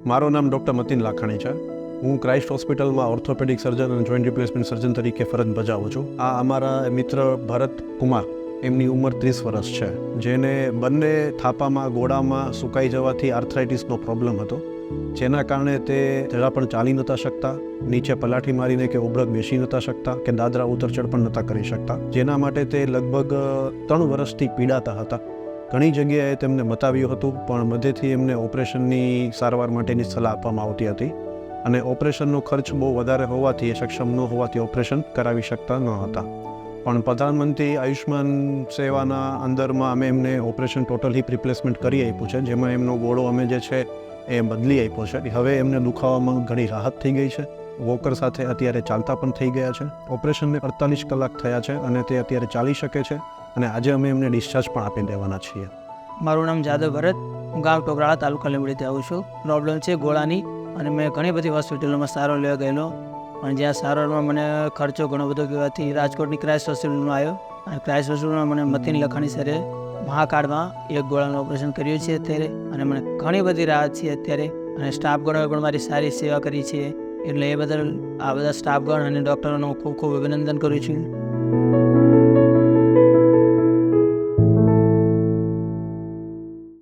મારું નામ ડૉક્ટર મતીન લાખાણી છે. હું ક્રાઇસ્ટ હોસ્પિટલમાં ઓર્થોપેડિક સર્જન અને જોઈન્ટ રિપ્લેસમેન્ટ સર્જન તરીકે ફરજ બજાવું છું. આ અમારા મિત્ર ભરત કુમાર, એમની ઉંમર 30 વર્ષ છે, જેને બંને થાપામાં ગોળામાં સુકાઈ જવાથી આર્થરાઇટિસનો પ્રોબ્લેમ હતો, જેના કારણે તે જરા પણ ચાલી નહોતા શકતા, નીચે પલાઠી મારીને કે ઉબળક બેસી નહોતા શકતા કે દાદરા ઉતરચડ પણ નહોતા કરી શકતા, જેના માટે તે લગભગ 3 વર્ષથી પીડાતા હતા. ઘણી જગ્યાએ તેમને બતાવ્યું હતું, પણ મધ્યથી એમને ઓપરેશનની સારવાર માટેની સલાહ આપવામાં આવતી હતી અને ઓપરેશનનો ખર્ચ બહુ વધારે હોવાથી, એ સક્ષમ ન હોવાથી ઓપરેશન કરાવી શકતા ન હતા. પણ પ્રધાનમંત્રી આયુષ્માન સેવાના અંદરમાં અમે એમને ઓપરેશન ટોટલ હિપ રિપ્લેસમેન્ટ કરી આપ્યું છે, જેમાં એમનો ગોળો અમે જે છે એ બદલી આપ્યો છે. હવે એમને દુખાવામાં ઘણી રાહત થઈ ગઈ છે. વોકર સાથે અત્યારે ચાલતા પણ થઈ ગયા છે. ઓપરેશનને 48 કલાક થયા છે અને તે અત્યારે ચાલી શકે છે અને આજે અમે એમને ડિસ્ચાર્જ પણ આપી દેવાના છીએ. મારું નામ જાદવ ભરત, હું ગામ ટોકરાળા, તાલુકા લીંબડીથી આવું છું. પ્રોબ્લેમ છે ગોળાની, અને મેં ઘણી બધી હોસ્પિટલોમાં સારવાર લેવા ગયેલો, પણ જ્યાં સારવારમાં મને ખર્ચો ઘણો બધો કહેવાથી રાજકોટની ક્રાઇસ્ટ હોસ્પિટલમાં આવ્યો અને ક્રાઇસ્ટ હોસ્પિટલમાં મને મતીન લખાણી સરે મહાકાળમાં એક ગોળાનું ઓપરેશન કર્યું છે અત્યારે, અને મને ઘણી બધી રાહત છે અત્યારે, અને સ્ટાફગણોએ પણ મારી સારી સેવા કરી છે. એટલે એ બદલ આ બધા સ્ટાફગણ અને ડૉક્ટરોનો ખૂબ ખૂબ અભિનંદન કરું છું.